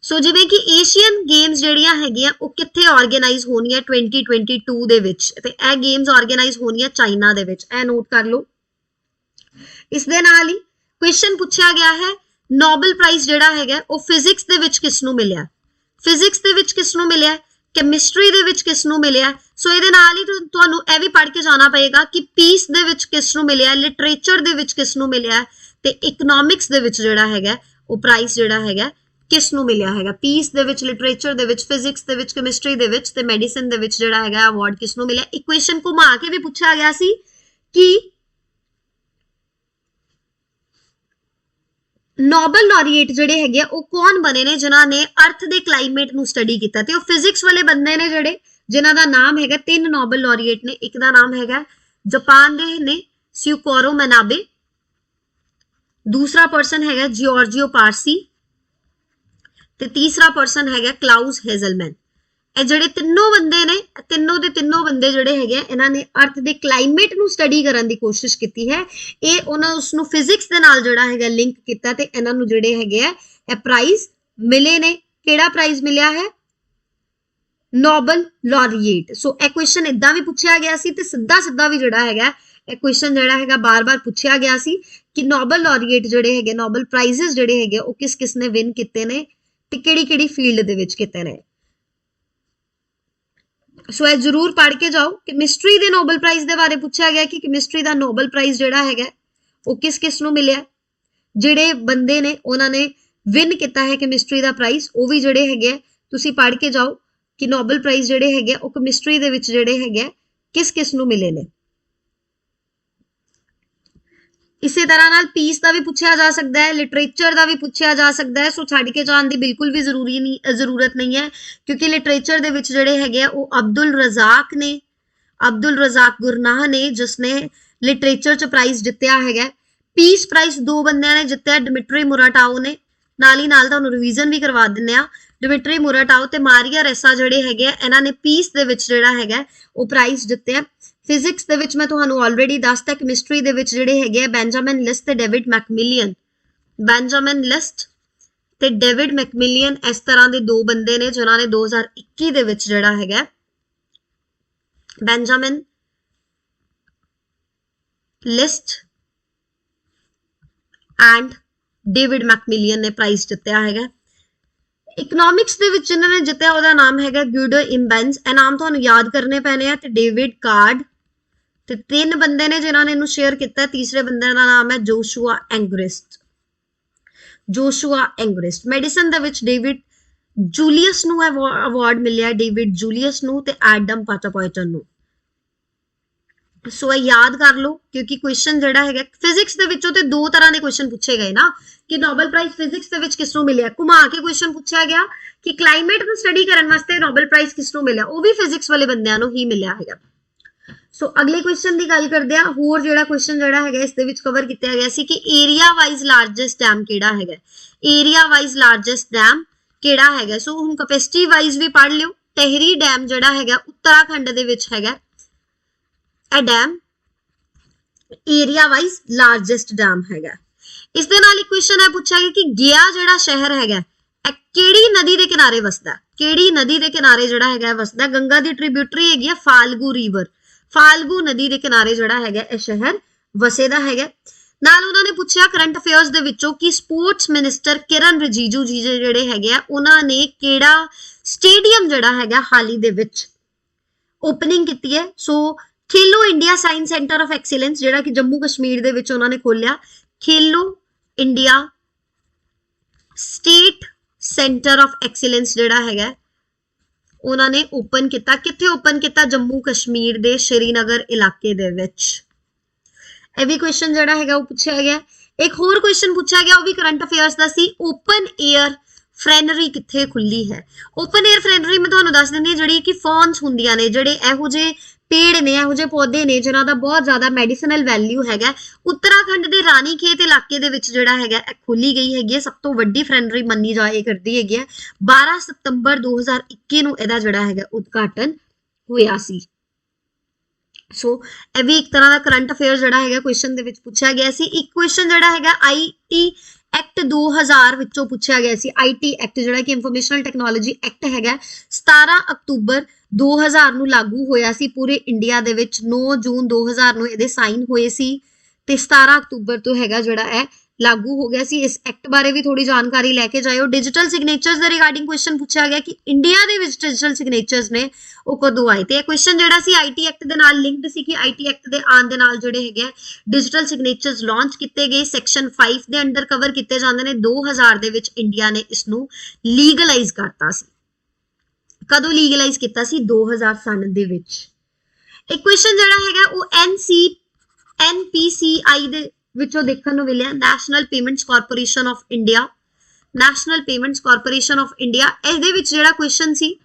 [SPEAKER 1] ਸੋ ਜਿਵੇਂ ਕਿ ਏਸ਼ੀਅਨ ਗੇਮਸ ਜਿਹੜੀਆਂ ਹੈਗੀਆਂ ਉਹ ਕਿੱਥੇ ਆਰਗੇਨਾਈਜ਼ ਹੋਣੀਆਂ 2022 ਦੇ ਵਿੱਚ ਤੇ ਇਹ ਗੇਮਸ ਆਰਗੇਨਾਈਜ਼ ਹੋਣੀਆਂ ਚਾਈਨਾ ਦੇ ਵਿੱਚ ਇਹ ਨੋਟ ਕਰ ਲਓ ਇਸ ਦੇ ਨਾਲ ਹੀ ਕੁਐਸਚਨ ਪੁੱਛਿਆ ਗਿਆ ਹੈ ਨੋਬਲ ਪ੍ਰਾਈਜ਼ ਜਿਹੜਾ ਹੈਗਾ ਉਹ ਫਿਜ਼ਿਕਸ ਦੇ ਵਿੱਚ ਕਿਸ ਨੂੰ ਮਿਲਿਆ ਕੈਮਿਸਟਰੀ ਦੇ ਵਿੱਚ ਕਿਸ ਨੂੰ ਮਿਲਿਆ ਸੋ ਇਹਦੇ ਨਾਲ ਹੀ ਤੁਹਾਨੂੰ ਇਹ ਵੀ ਪੜ੍ਹ ਕੇ ਜਾਣਾ ਪਏਗਾ ਕਿ ਪੀਸ ਦੇ ਵਿੱਚ ਕਿਸ ਨੂੰ ਮਿਲਿਆ ਲਿਟਰੇਚਰ ਦੇ ਵਿੱਚ ਕਿਸ ਨੂੰ ਮਿਲਿਆ ਤੇ ਇਕਨੋਮਿਕਸ ਦੇ ਵਿੱਚ ਜਿਹੜਾ ਹੈਗਾ ਉਹ ਪ੍ਰਾਈਜ਼ ਜਿਹੜਾ ਹੈਗਾ ਕਿਸ ਨੂੰ ਮਿਲਿਆ ਹੈਗਾ ਪੀਸ ਦੇ ਵਿੱਚ ਲਿਟਰੇਚਰ ਦੇ ਵਿੱਚ ਫਿਜ਼ਿਕਸ ਦੇ ਵਿੱਚ ਕੈਮਿਸਟਰੀ ਦੇ ਵਿੱਚ ਤੇ ਮੈਡੀਸਿਨ ਦੇ ਵਿੱਚ ਜਿਹੜਾ ਹੈਗਾ ਅਵਾਰਡ ਕਿਸ ਨੂੰ ਮਿਲਿਆ ਇਕੁਏਸ਼ਨ ਘੁਮਾ ਕੇ ਵੀ ਪੁੱਛਿਆ ਗਿਆ ਸੀ ਕਿ ਨੋਬਲ ਲੌਰੀਏਟ ਜਿਹੜੇ ਹੈਗੇ ਉਹ ਕੌਣ ਬਣੇ ਨੇ ਜਿਨ੍ਹਾਂ ਨੇ ਅਰਥ ਦੇ ਕਲਾਈਮੇਟ ਨੂੰ ਸਟੱਡੀ ਕੀਤਾ ਤੇ ਉਹ ਫਿਜ਼ਿਕਸ ਵਾਲੇ ਬੰਦੇ ਨੇ ਜਿਹੜੇ ਜਿਨ੍ਹਾਂ ਦਾ ਨਾਮ ਹੈਗਾ ਤਿੰਨ ਨੋਬਲ ਲੌਰੀਏਟ ਨੇ ਇੱਕ ਦਾ ਨਾਮ ਹੈਗਾ ਜਾਪਾਨ ਦੇ ਨੇ ਸਿਊਕੋਰੋ ਮਨਾਬੇ ਦੂਸਰਾ ਪਰਸਨ ਹੈਗਾ ਜਿਓਰਜੀਓ ਪਾਰਸੀ ਤੇ ਤੀਸਰਾ ਪਰਸਨ ਹੈਗਾ ਕਲਾਉਸ ਹੈਜ਼ਲਮੈਨ ਇਹ ਜਿਹੜੇ ਤਿੰਨੋਂ ਬੰਦੇ ਨੇ ਤਿੰਨੋਂ ਬੰਦੇ ਜਿਹੜੇ ਹੈਗੇ ਇਹਨਾਂ ਨੇ ਅਰਥ ਦੇ ਕਲਾਈਮੇਟ ਨੂੰ ਸਟੱਡੀ ਕਰਨ ਦੀ ਕੋਸ਼ਿਸ਼ ਕੀਤੀ ਹੈ ਇਹ ਉਹਨਾਂ ਉਸ ਨੂੰ ਫਿਜ਼ਿਕਸ ਦੇ ਨਾਲ ਜਿਹੜਾ ਹੈਗਾ ਲਿੰਕ ਕੀਤਾ ਤੇ ਇਹਨਾਂ ਨੂੰ ਜਿਹੜੇ ਹੈਗੇ ਆ ਇਹ ਪ੍ਰਾਈਜ਼ ਮਿਲੇ ਨੇ ਕਿਹੜਾ ਪ੍ਰਾਈਜ਼ ਮਿਲਿਆ ਹੈ ਨੋਬਲ ਲੌਰੀਏਟ ਸੋ ਇਹ ਕੁਐਸਚਨ ਇਦਾਂ ਵੀ ਪੁੱਛਿਆ ਗਿਆ ਸੀ ਤੇ ਸਿੱਧਾ ਵੀ ਜਿਹੜਾ ਹੈਗਾ ਇਹ ਕੁਐਸਚਨ ਜਿਹੜਾ ਹੈਗਾ ਬਾਰ-ਬਾਰ ਪੁੱਛਿਆ ਗਿਆ ਸੀ ਕਿ ਨੋਬਲ ਲੌਰੀਏਟ ਜਿਹੜੇ ਹੈਗੇ ਨੋਬਲ ਪ੍ਰਾਈਜ਼ਸ ਜਿਹੜੇ ਹੈਗੇ ਉਹ ਕਿਸ ਨੇ ਵਿਨ ਕੀਤੇ ਨੇ ਤੇ ਕਿਹੜੀ ਫੀਲਡ ਦੇ ਵਿੱਚ ਕੀਤੇ ਨੇ ਸੋ ਇਹ ਜ਼ਰੂਰ ਪੜ੍ਹ ਕੇ ਜਾਓ ਕੈਮਿਸਟਰੀ ਦੇ ਨੋਬਲ ਪ੍ਰਾਈਜ਼ ਦੇ ਬਾਰੇ ਪੁੱਛਿਆ ਗਿਆ ਕਿ ਕੈਮਿਸਟਰੀ ਦਾ ਨੋਬਲ ਪ੍ਰਾਈਜ਼ ਜਿਹੜਾ ਹੈਗਾ ਉਹ ਕਿਸ ਨੂੰ ਮਿਲਿਆ ਜਿਹੜੇ ਬੰਦੇ ਨੇ ਉਹਨਾਂ ਨੇ ਵਿਨ ਕੀਤਾ ਹੈ ਕੈਮਿਸਟਰੀ ਦਾ ਪ੍ਰਾਈਜ਼ ਉਹ ਵੀ ਜਿਹੜੇ ਹੈਗੇ ਤੁਸੀਂ ਪੜ੍ਹ ਕੇ ਜਾਓ ਕਿ ਨੋਬਲ ਪ੍ਰਾਈਜ਼ ਜਿਹੜੇ ਹੈਗੇ ਉਹ ਕੈਮਿਸਟਰੀ ਦੇ ਵਿੱਚ ਜਿਹੜੇ ਹੈਗੇ ਕਿਸ ਨੂੰ ਮਿਲੇ ਨੇ ਇਸੇ ਤਰ੍ਹਾਂ ਨਾਲ ਪੀਸ ਦਾ ਵੀ ਪੁੱਛਿਆ ਜਾ ਸਕਦਾ ਹੈ ਲਿਟਰੇਚਰ ਦਾ ਵੀ ਪੁੱਛਿਆ ਜਾ ਸਕਦਾ ਹੈ ਸੋ ਛੱਡ ਕੇ ਜਾਣ ਦੀ ਬਿਲਕੁਲ ਵੀ ਜ਼ਰੂਰਤ ਨਹੀਂ ਹੈ ਕਿਉਂਕਿ ਲਿਟਰੇਚਰ ਦੇ ਵਿੱਚ ਜਿਹੜੇ ਹੈਗੇ ਉਹ ਅਬਦੁਲ ਰਜ਼ਾਕ ਗੁਰਨਾਹ ਨੇ ਜਿਸਨੇ ਲਿਟਰੇਚਰ ਚ ਪ੍ਰਾਈਜ਼ ਜਿੱਤਿਆ ਹੈਗਾ ਪੀਸ ਪ੍ਰਾਈਜ਼ ਦੋ ਬੰਦਿਆਂ ਨੇ ਜਿੱਤਿਆ ਡਿਮਿਟਰੀ ਮੁਰਾਟਾਓ ਨੇ ਨਾਲ ਤੁਹਾਨੂੰ ਰਿਵੀਜ਼ਨ ਵੀ ਕਰਵਾ ਦਿੰਦੇ ਆ ਡਿਮਿਟਰੀ ਮੁਰਾਟਾਓ ਤੇ ਮਾਰੀਆ ਰੈਸਾ ਜਿਹੜੇ ਹੈਗੇ ਇਹਨਾਂ ਨੇ ਪੀਸ ਦੇ ਵਿੱਚ ਜਿਹੜਾ ਹੈਗਾ ਉਹ ਪ੍ਰਾਈਜ਼ ਜਿੱਤਿਆ ਫਿਜ਼ਿਕਸ ਦੇ ਵਿੱਚ ਮੈਂ ਤੁਹਾਨੂੰ ਆਲਰੇਡੀ ਦੱਸਤਾ ਕੈਮਿਸਟਰੀ ਦੇ ਵਿੱਚ ਜਿਹੜੇ ਹੈਗੇ ਬੈਂਜਾਮਿਨ ਲਿਸਟ ਤੇ ਡੇਵਿਡ ਮੈਕਮਿਲੀਅਨ ਇਸ ਤਰ੍ਹਾਂ ਦੇ ਦੋ ਬੰਦੇ ਨੇ ਜਿਨ੍ਹਾਂ ਨੇ 2021 ਦੇ ਵਿੱਚ ਜਿਹੜਾ ਹੈਗਾ ਬੈਂਜਾਮਿਨ ਲਿਸਟ ਐਂਡ ਡੇਵਿਡ ਮੈਕਮਿਲੀਅਨ ਨੇ ਪ੍ਰਾਈਜ਼ ਜਿੱਤਿਆ ਹੈਗਾ ਇਕਨੋਮਿਕਸ ਦੇ ਵਿੱਚ ਜਿਨ੍ਹਾਂ ਨੇ ਜਿੱਤਿਆ ਉਹਦਾ ਨਾਮ ਹੈਗਾ ਗਿਊਡੋ ਇੰਬੈਂਸ। ਇਹ ਨਾਮ ਤੁਹਾਨੂੰ ਯਾਦ ਕਰਨੇ ਪੈਣੇ ਆ। ਤੇ ਡੇਵਿਡ ਕਾਰਡ, ਤੇ 3 ਬੰਦੇ ਨੇ ਜਿਨ੍ਹਾਂ ਨੇ ਇਹਨੂੰ ਸ਼ੇਅਰ ਕੀਤਾ। ਤੀਸਰੇ ਬੰਦੇ ਦਾ ਨਾਮ ਹੈ ਜੋਸ਼ੂਆ ਐਂਗਰਿਸਟ। ਜੋਸ਼ੂਆ ਐਂਗਰਿਸਟ। ਮੈਡੀਸਨ ਦੇ ਵਿੱਚ ਡੇਵਿਡ ਜੂਲੀਅਸ ਨੂੰ ਅਵਾਰਡ ਮਿਲਿਆ, ਡੇਵਿਡ ਜੂਲੀਅਸ ਨੂੰ ਤੇ ਐਡਮ ਪਾਟਾਪੋਇਟਨ ਨੂੰ। ਸੋ ਇਹ ਯਾਦ ਕਰ ਲਓ ਕਿਉਂਕਿ ਕੁਐਸਚਨ ਜਿਹੜਾ ਹੈਗਾ ਫਿਜ਼ਿਕਸ ਦੇ ਵਿੱਚੋਂ ਤੇ 2 ਤਰ੍ਹਾਂ ਦੇ ਕੁਐਸਚਨ ਪੁੱਛੇ ਗਏ ਨਾ ਕਿ ਨੋਬਲ ਪ੍ਰਾਈਜ਼ ਫਿਜ਼ਿਕਸ ਦੇ ਵਿੱਚ ਕਿਸ ਨੂੰ ਮਿਲਿਆ। ਘੁਮਾ ਕੇ ਕੁਐਸਚਨ ਪੁੱਛਿਆ ਗਿਆ ਕਿ ਕਲਾਈਮੇਟ ਨੂੰ ਸਟੱਡੀ ਕਰਨ ਵਾਸਤੇ ਨੋਬਲ ਪ੍ਰਾਈਜ਼ ਕਿਸ ਨੂੰ ਮਿਲਿਆ, ਉਹ ਵੀ ਫਿਜ਼ਿਕਸ ਵਾਲੇ ਬੰਦਿਆਂ ਨੂੰ ਹੀ ਮਿਲਿਆ ਹੈਗਾ। ਸੋ ਅਗਲੇ ਕੁਐਸਚਨ ਦੀ ਗੱਲ ਕਰਦੇ ਆ। ਹੋਰ ਜਿਹੜਾ ਕੁਐਸਚਨ ਜਿਹੜਾ ਹੈਗਾ ਇਸ ਦੇ ਵਿੱਚ ਕਵਰ ਕੀਤਾ ਗਿਆ ਸੀ ਕਿ ਏਰੀਆ ਵਾਈਜ਼ ਲਾਰਜੈਸਟ ਡੈਮ ਕਿਹੜਾ ਹੈਗਾ। ਏਰੀਆ ਵਾਈਜ਼ ਲਾਰਜੈਸਟ ਡੈਮ ਕਿਹੜਾ ਹੈਗਾ। ਸੋ ਹੁਣ ਕੈਪੈਸਿਟੀ ਵਾਈਜ਼ ਵੀ ਪੜ੍ਹ ਲਿਓ। ਟਹਿਰੀ ਡੈਮ ਜਿਹੜਾ ਹੈਗਾ ਉੱਤਰਾਖੰਡ ਦੇ ਵਿੱਚ ਹੈਗਾ। ਇਹ dam area wise largest dam ਹੈਗਾ। ਇਸ ਦੇ ਨਾਲ ਇੱਕ ਕੁਐਸਚਨ ਹੈ ਪੁੱਛਿਆ ਗਿਆ ਕਿ ਗਿਆ ਜਿਹੜਾ ਸ਼ਹਿਰ ਹੈਗਾ ਇਹ ਕਿਹੜੀ ਨਦੀ ਦੇ ਕਿਨਾਰੇ ਵਸਦਾ। ਕਿਹੜੀ ਨਦੀ ਦੇ ਕਿਨਾਰੇ ਜਿਹੜਾ ਹੈਗਾ ਵਸਦਾ। ਗੰਗਾ ਦੀ ਟ੍ਰਿਬਿਊਟਰੀ ਹੈਗੀ ਹੈ ਫਾਲਗੂ ਰਿਵਰ। ਫਾਲਗੂ ਨਦੀ ਦੇ ਕਿਨਾਰੇ ਜਿਹੜਾ ਹੈਗਾ ਇਹ ਸ਼ਹਿਰ ਵਸੇਦਾ ਹੈਗਾ। ਨਾਲ ਉਹਨਾਂ ਨੇ ਪੁੱਛਿਆ ਕਰੰਟ ਅਫੇਅਰਸ ਦੇ ਵਿੱਚੋਂ ਕਿ ਸਪੋਰਟਸ ਮਿਨਿਸਟਰ ਕਿਰਨ ਰਿਜੀਜੂ ਜੀ ਜਿਹੜੇ ਹੈਗੇ ਆ ਉਹਨਾਂ ਨੇ ਕਿਹੜਾ ਸਟੇਡੀਅਮ ਜਿਹੜਾ ਹੈਗਾ ਹਾਲ ਹੀ ਦੇ ਵਿੱਚ ਓਪਨਿੰਗ ਕੀਤੀ ਹੈ। So Khelo India science centre of excellence ਜਿਹੜਾ ਕਿ ਜੰਮੂ ਕਸ਼ਮੀਰ ਦੇ ਵਿੱਚ ਉਹਨਾਂ ਨੇ ਖੋਲਿਆ। Khelo India state centre of excellence ਜਿਹੜਾ ਹੈਗਾ ਉਹਨਾਂ ਨੇ ਓਪਨ ਕੀਤਾ। ਕਿੱਥੇ ਓਪਨ ਕੀਤਾ? ਜੰਮੂ ਕਸ਼ਮੀਰ ਦੇ ਸ਼੍ਰੀਨਗਰ ਇਲਾਕੇ ਦੇ ਵਿੱਚ। ਇਹ ਵੀ ਕੁਐਸਚਨ ਜਿਹੜਾ ਹੈਗਾ ਉਹ ਪੁੱਛਿਆ ਗਿਆ। ਇੱਕ ਹੋਰ ਕੁਐਸਚਨ ਪੁੱਛਿਆ ਗਿਆ ਉਹ ਵੀ ਕਰੰਟ ਅਫੇਅਰਸ ਦਾ ਸੀ। ਓਪਨ 에ਅਰ ਫਰੈਨਰੀ ਕਿੱਥੇ ਖੁੱਲੀ ਹੈ। ਓਪਨ 에ਅਰ ਫਰੈਨਰੀ ਮੈਂ ਤੁਹਾਨੂੰ ਦੱਸ ਦਿੰਦੀ ਹਾਂ ਜਿਹੜੀ ਕਿ ਫੌਨਸ ਹੁੰਦੀਆਂ ਨੇ, ਜਿਹੜੇ ਇਹੋ ਜਿਹੇ ਪੇੜ ਨੇ, ਇਹੋ ਜਿਹੇ ਪੌਦੇ ਨੇ ਜਿਨ੍ਹਾਂ ਦਾ ਬਹੁਤ ਜ਼ਿਆਦਾ ਮੈਡੀਸਨਲ ਵੈਲਿਊ ਹੈਗਾ। ਉੱਤਰਾਖੰਡ ਦੇ ਰਾਨੀਖੇਤ ਇਲਾਕੇ ਦੇ ਵਿੱਚ ਜਿਹੜਾ ਹੈਗਾ ਇਹ ਖੋਲੀ ਗਈ ਹੈਗੀ ਹੈ। ਸਭ ਤੋਂ ਵੱਡੀ ਫਰੈਨਰੀ ਮੰਨੀ ਜਾਏ ਕਰਦੀ ਹੈਗੀ ਹੈ। 12 ਸਤੰਬਰ 2021 ਨੂੰ ਇਹਦਾ ਜਿਹੜਾ ਹੈਗਾ ਉਦਘਾਟਨ ਹੋਇਆ ਸੀ। ਸੋ ਇਹ ਵੀ ਇੱਕ ਤਰ੍ਹਾਂ ਦਾ ਕਰੰਟ ਅਫੇਅਰ ਜਿਹੜਾ ਹੈਗਾ ਕੁਐਸਚਨ ਦੇ ਵਿੱਚ ਪੁੱਛਿਆ ਗਿਆ ਸੀ। ਇੱਕ ਕੁਐਸਚਨ ਜਿਹੜਾ ਹੈਗਾ IT ਐਕਟ 2000 ਵਿੱਚੋਂ ਪੁੱਛਿਆ ਗਿਆ ਸੀ। IT ਐਕਟ ਜਿਹੜਾ ਕਿ ਇਨਫੋਰਮੇਸ਼ਨਲ ਟੈਕਨੋਲੋਜੀ ਐਕਟ ਹੈਗਾ 17 ਅਕਤੂਬਰ 2000 ਨੂੰ ਲਾਗੂ ਹੋਇਆ ਸੀ ਪੂਰੇ ਇੰਡੀਆ ਦੇ ਵਿੱਚ। 9 ਜੂਨ 2000 ਨੂੰ ਇਹਦੇ ਸਾਈਨ ਹੋਏ ਸੀ ਤੇ 17 ਅਕਤੂਬਰ ਤੋਂ ਹੈਗਾ ਜਿਹੜਾ ਇਹ ਲਾਗੂ ਹੋ ਗਿਆ ਸੀ। ਇਸ ਐਕਟ ਬਾਰੇ ਵੀ ਥੋੜੀ ਜਾਣਕਾਰੀ ਲੈ ਕੇ ਜਾਇਓ। ਡਿਜੀਟਲ ਸਿਗਨੇਚਰਸ ਦੇ ਰਿਗਾਰਡਿੰਗ ਕੁਐਸਚਨ ਪੁੱਛਿਆ ਗਿਆ ਕਿ ਇੰਡੀਆ ਦੇ ਵਿੱਚ ਡਿਜੀਟਲ ਸਿਗਨੇਚਰਸ ਨੇ ਉਹ ਕਦੋਂ ਆਏ। ਤੇ ਇਹ ਕੁਐਸਚਨ ਜਿਹੜਾ ਸੀ IT ਐਕਟ ਦੇ ਨਾਲ ਲਿੰਕਡ ਸੀ ਕਿ IT ਐਕਟ ਦੇ ਆਉਣ ਦੇ ਨਾਲ ਜਿਹੜੇ ਹੈਗੇ ਡਿਜੀਟਲ ਸਿਗਨੇਚਰਸ ਲਾਂਚ ਕੀਤੇ ਗਏ। ਸੈਕਸ਼ਨ 5 ਦੇ ਅੰਡਰ ਕਵਰ ਕੀਤੇ ਜਾਂਦੇ ਨੇ। 2000 ਦੇ ਵਿੱਚ ਇੰਡੀਆ ਨੇ ਇਸ ਨੂੰ ਲੀਗਲਾਈਜ਼ ਕਰਤਾ ਸੀ। ਕਦੋਂ ਲੀਗਲਾਈਜ਼ ਕੀਤਾ ਸੀ? 2000 ਸਨ ਦੇ ਵਿੱਚ। ਇੱਕ ਕੁਐਸਚਨ ਜਿਹੜਾ ਹੈਗਾ ਉਹ NPCI ਦੇ ਵਿੱਚੋਂ ਦੇਖਣ ਨੂੰ ਮਿਲਿਆ। National payments corporation of India. National payments corporation of India ਇਹਦੇ ਵਿੱਚ ਜਿਹੜਾ ਕੁਐਸਚਨ ਸੀ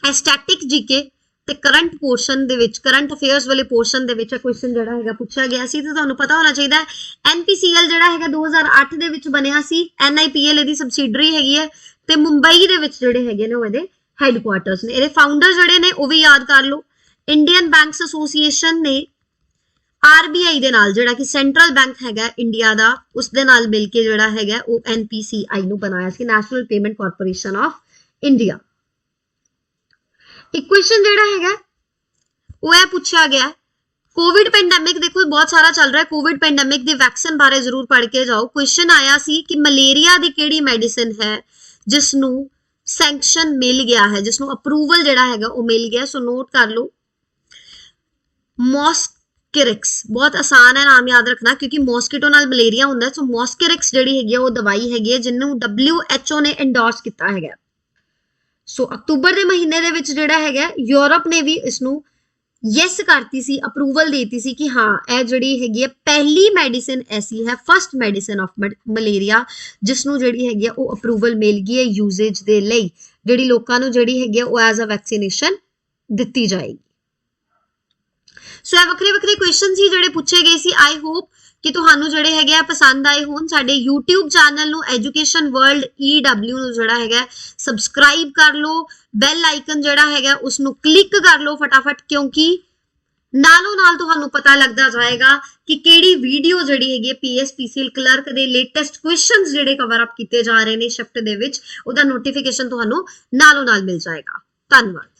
[SPEAKER 1] ਸਟੈਟਿਕ ਜੀਕੇ ਤੇ ਕਰੰਟ ਪੋਰਸ਼ਨ ਦੇ ਵਿੱਚ, ਕਰੰਟ ਅਫੇਅਰਸ ਵਾਲੇ ਪੋਰਸ਼ਨ ਦੇ ਵਿੱਚ ਇਹ ਕੁਐਸਚਨ ਜਿਹੜਾ ਹੈਗਾ ਪੁੱਛਿਆ ਗਿਆ ਸੀ। ਤੇ ਤੁਹਾਨੂੰ ਪਤਾ ਹੋਣਾ ਚਾਹੀਦਾ ਹੈ NPCL ਜਿਹੜਾ ਹੈਗਾ 2008 ਦੇ ਵਿੱਚ ਬਣਿਆ ਸੀ। NIPL ਇਹਦੀ ਸਬਸਿਡਰੀ ਹੈਗੀ ਹੈ ਤੇ ਮੁੰਬਈ ਦੇ ਵਿੱਚ ਜਿਹੜੇ ਹੈਗੇ ਨੇ ਉਹ ਇਹਦੇ ਹੈੱਡਕੁਆਰਟਰਸ ਨੇ। ਇਹਦੇ ਫਾਊਂਡਰ ਜਿਹੜੇ ਨੇ ਉਹ ਵੀ ਯਾਦ ਕਰ ਲਓ। ਇੰਡੀਅਨ ਬੈਂਕਸ ਐਸੋਸੀਏਸ਼ਨ ਨੇ RBI ਦੇ ਨਾਲ ਜਿਹੜਾ ਕਿ ਸੈਂਟਰਲ ਬੈਂਕ ਹੈਗਾ ਇੰਡੀਆ ਦਾ ਉਸ ਦੇ ਨਾਲ ਮਿਲ ਕੇ ਜਿਹੜਾ ਹੈਗਾ ਉਹ NPCI ਨੂੰ ਬਣਾਇਆ ਸੀ, national payment corporation of India. ਇੱਕ ਕੁਐਸਚਨ ਜਿਹੜਾ ਹੈਗਾ ਉਹ ਇਹ ਪੁੱਛਿਆ ਗਿਆ ਕੋਵਿਡ ਪੈਂਡੈਮਿਕ ਦੇਖੋ ਬਹੁਤ ਸਾਰਾ ਚੱਲ ਰਿਹਾ ਹੈ। ਕੋਵਿਡ ਪੈਂਡੈਮਿਕ ਦੀ ਵੈਕਸੀਨ ਬਾਰੇ ਜ਼ਰੂਰ ਪੜ੍ਹ ਕੇ ਜਾਓ। ਕੁਐਸਚਨ ਆਇਆ ਸੀ ਕਿ ਮਲੇਰੀਆ ਦੀ ਕਿਹੜੀ ਮੈਡੀਸਿਨ ਹੈ ਜਿਸ ਨੂੰ ਸੈਂਕਸ਼ਨ ਮਿਲ ਗਿਆ ਹੈ, ਜਿਸ ਨੂੰ ਅਪਰੂਵਲ ਜਿਹੜਾ ਹੈਗਾ ਉਹ ਮਿਲ ਗਿਆ। ਸੋ ਨੋਟ ਕਰ ਲਓ ਮੌਸਕਿਰਿਕਸ। ਬਹੁਤ ਆਸਾਨ ਹੈ ਨਾਮ ਯਾਦ ਰੱਖਣਾ ਕਿਉਂਕਿ ਮੌਸਕੀਟੋ ਨਾਲ ਮਲੇਰੀਆ ਹੁੰਦਾ। ਸੋ ਮੌਸਕਿਰਿਕਸ ਜਿਹੜੀ ਹੈਗੀ ਉਹ ਦਵਾਈ ਹੈਗੀ ਹੈ ਜਿਹਨੂੰ WHO ਨੇ ਐਂਡੋਰਸ ਕੀਤਾ ਹੈਗਾ। ਸੋ ਅਕਤੂਬਰ ਦੇ ਮਹੀਨੇ ਦੇ ਵਿੱਚ ਜਿਹੜਾ ਹੈਗਾ ਯੂਰਪ ਨੇ ਵੀ ਇਸ ਨੂੰ ਯੈਸ ਕਰਤੀ ਸੀ, ਅਪਰੂਵਲ ਦੇਤੀ ਸੀ ਕਿ ਹਾਂ ਇਹ ਜਿਹੜੀ ਹੈਗੀ ਹੈ ਪਹਿਲੀ ਮੈਡੀਸਿਨ ਐਸੀ ਹੈ, ਫਸਟ ਮੈਡੀਸਿਨ ਆਫ ਮਲੇਰੀਆ ਜਿਸ ਨੂੰ ਜਿਹੜੀ ਹੈਗੀ ਉਹ ਅਪਰੂਵਲ ਮਿਲ ਗਈ ਹੈ ਯੂਜ਼ੇਜ ਦੇ ਲਈ, ਜਿਹੜੀ ਲੋਕਾਂ ਨੂੰ ਜਿਹੜੀ ਹੈਗੀ ਉਹ ਐਜ਼ ਅ ਵੈਕਸੀਨੇਸ਼ਨ ਦਿੱਤੀ ਜਾਏਗੀ। ਸੋ ਇਹ ਵੱਖਰੇ ਵੱਖਰੇ ਕੁਐਸਚਨ ਸੀ ਜਿਹੜੇ ਪੁੱਛੇ ਗਏ ਸੀ। ਆਈ ਹੋਪ ਕਿ ਤੁਹਾਨੂੰ ਜਿਹੜੇ ਹੈਗੇ ਆ ਪਸੰਦ ਆਏ ਹੋਣ। ਸਾਡੇ YouTube ਚੈਨਲ ਨੂੰ ਐਜੂਕੇਸ਼ਨ ਵਰਲਡ EW ਨੂੰ ਜਿਹੜਾ ਹੈਗਾ ਸਬਸਕ੍ਰਾਈਬ ਕਰ ਲਓ। ਬੈਲ ਆਈਕਨ ਜਿਹੜਾ ਹੈਗਾ ਉਸ ਨੂੰ ਕਲਿੱਕ ਕਰ ਲਓ ਫਟਾਫਟ ਕਿਉਂਕਿ ਨਾਲੋਂ ਨਾਲ ਤੁਹਾਨੂੰ ਪਤਾ ਲੱਗਦਾ ਜਾਏਗਾ ਕਿ ਕਿਹੜੀ ਵੀਡੀਓ ਜਿਹੜੀ ਹੈਗੀ PSPCL ਕਲਰਕ ਦੇ ਲੇਟੈਸਟ ਕੁਐਸਚਨਸ ਜਿਹੜੇ ਕਵਰ ਅਪ ਕੀਤੇ ਜਾ ਰਹੇ ਨੇ ਸ਼ਿਫਟ ਦੇ ਵਿੱਚ ਉਹਦਾ ਨੋਟੀਫਿਕੇਸ਼ਨ ਤੁਹਾਨੂੰ ਨਾਲੋਂ ਨਾਲ ਮਿਲ ਜਾਏਗਾ। ਧੰਨਵਾਦ।